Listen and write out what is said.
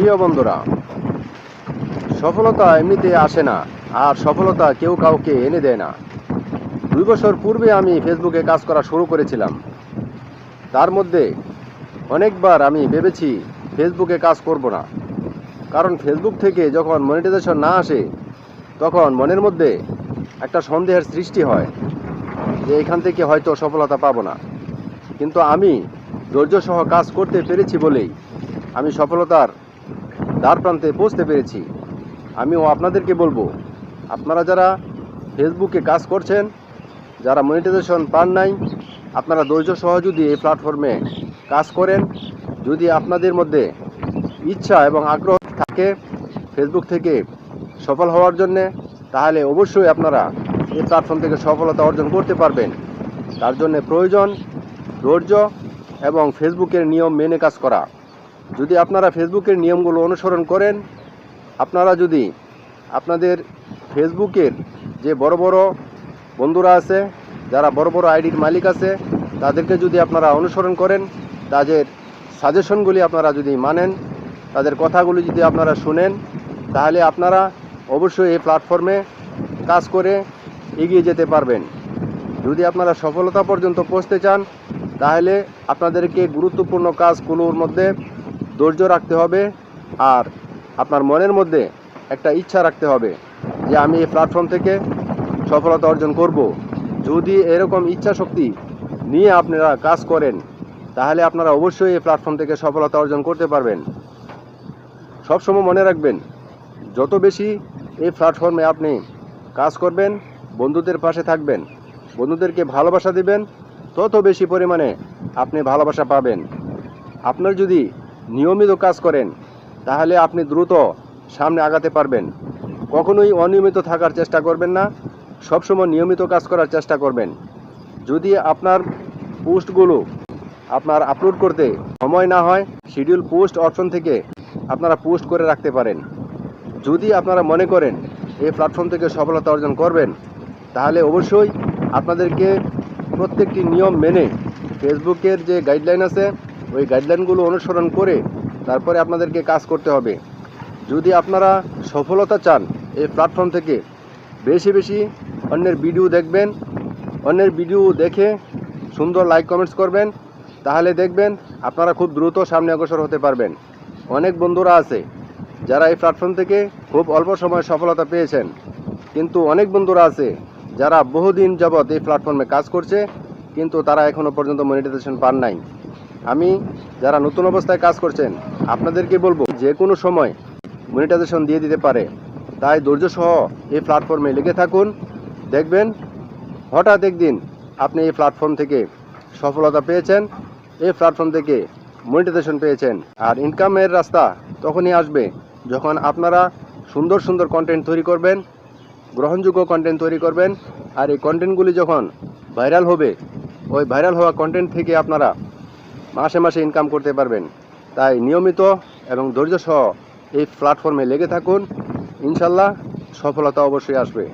প্রিয় বন্ধুরা, সফলতা এমনিতে আসে না, আর সফলতা কেউ কাউকে এনে দেয় না। 2 বছর পূর্বে আমি ফেসবুকে কাজ করা শুরু করেছিলাম। তার মধ্যে অনেকবার আমি ভেবেছি ফেসবুকে কাজ করব না, কারণ ফেসবুক থেকে যখন মনিটাইজেশন না আসে তখন মনের মধ্যে একটা সন্দেহের সৃষ্টি হয় যে এখান থেকে হয়তো সফলতা পাবো না। কিন্তু আমি ধৈর্য সহ কাজ করতে পেরেছি বলেই আমি সফলতার দ্বার প্রান্তে পৌঁছতে পেরেছি। আমিও আপনাদেরকে বলবো, আপনারা যারা ফেসবুকে কাজ করছেন, যারা মনিটাইজেশন পান নাই, আপনারা ধৈর্য সহ যদি এই প্ল্যাটফর্মে কাজ করেন, যদি আপনাদের মধ্যে ইচ্ছা এবং আগ্রহ থাকে ফেসবুক থেকে সফল হওয়ার জন্যে, তাহলে অবশ্যই আপনারা এই প্ল্যাটফর্ম থেকে সফলতা অর্জন করতে পারবেন। তার জন্য প্রয়োজন ধৈর্য এবং ফেসবুকের নিয়ম মেনে কাজ করা। যদি আপনারা ফেসবুকের নিয়মগুলো অনুসরণ করেন, আপনারা যদি আপনাদের ফেসবুকের যে বড় বড় বন্ধুরা আছে, যারা বড় বড় আইডির মালিক আছে, তাদেরকে যদি আপনারা অনুসরণ করেন, তাদের সাজেশনগুলি আপনারা যদি মানেন, তাদের কথাগুলি যদি আপনারা শুনেন, তাহলে আপনারা অবশ্যই এই প্ল্যাটফর্মে কাজ করে এগিয়ে যেতে পারবেন। যদি আপনারা সফলতা পর্যন্ত পৌঁছতে চান, তাহলে আপনাদেরকে গুরুত্বপূর্ণ কাজগুলোর মধ্যে ধৈর্য রাখতে হবে, আর আপনার মনের মধ্যে একটা ইচ্ছা রাখতে হবে যে আমি এই প্ল্যাটফর্ম থেকে সফলতা অর্জন করব। যদি এরকম ইচ্ছা শক্তি নিয়ে আপনারা কাজ করেন, তাহলে আপনারা অবশ্যই এই প্ল্যাটফর্ম থেকে সফলতা অর্জন করতে পারবেন। সবসময় মনে রাখবেন, যত বেশি এই প্ল্যাটফর্মে আপনি কাজ করবেন, বন্ধুদের পাশে থাকবেন, বন্ধুদেরকে ভালোবাসা দিবেন, তত বেশি পরিমাণে আপনি ভালোবাসা পাবেন। আপনার যদি নিয়মিত কাজ করেন, তাহলে আপনি দ্রুত সামনে আগাতে পারবেন। কখনোই অনিয়মিত থাকার চেষ্টা করবেন না, সবসময় নিয়মিত কাজ করার চেষ্টা করবেন। যদি আপনার পোস্টগুলো আপনার আপলোড করতে সময় না হয়, শিডিউল পোস্ট অপশন থেকে আপনারা পোস্ট করে রাখতে পারেন। যদি আপনারা মনে করেন এই প্ল্যাটফর্ম থেকে সফলতা অর্জন করবেন, তাহলে অবশ্যই আপনাদেরকে প্রত্যেকটি নিয়ম মেনে ফেসবুকের যে গাইডলাইন আছে, ওই গাইডলাইনগুলো অনুসরণ করে তারপরে আপনাদেরকে কাজ করতে হবে। যদি আপনারা সফলতা চান, এই প্ল্যাটফর্ম থেকে বেশি বেশি অন্যের ভিডিও দেখবেন, অন্যের ভিডিও দেখে সুন্দর লাইক কমেন্টস করবেন, তাহলে দেখবেন আপনারা খুব দ্রুত সামনে অগ্রসর হতে পারবেন। অনেক বন্ধুরা আছে যারা এই প্ল্যাটফর্ম থেকে খুব অল্প সময়ে সফলতা পেয়েছেন, কিন্তু অনেক বন্ধুরা আছে যারা বহুদিন যাবৎ এই প্ল্যাটফর্মে কাজ করছে, কিন্তু তারা এখনও পর্যন্ত মনিটাইজেশন পান নাই। আমি যারা নতুন অবস্থায় কাজ করছেন, আপনাদেরকে বলবো যে কোনো সময় মনিটাইজেশন দিয়ে দিতে পারে, তাই ধৈর্য সহ এই প্ল্যাটফর্মে লেগে থাকুন। দেখবেন হঠাৎ একদিন আপনি এই প্ল্যাটফর্ম থেকে সফলতা পেয়েছেন, এই প্ল্যাটফর্ম থেকে মনিটাইজেশন পেয়েছেন। আর ইনকামের রাস্তা তখনই আসবে যখন আপনারা সুন্দর সুন্দর কন্টেন্ট তৈরি করবেন, গ্রহণযোগ্য কন্টেন্ট তৈরি করবেন, আর এই কন্টেন্টগুলি যখন ভাইরাল হবে, ওই ভাইরাল হওয়া কন্টেন্ট থেকে আপনারা মাসে মাসে ইনকাম করতে পারবেন। তাই নিয়মিত এবং ধৈর্য সহ এই প্ল্যাটফর্মে লেগে থাকুন, ইনশাল্লাহ সফলতা অবশ্যই আসবে।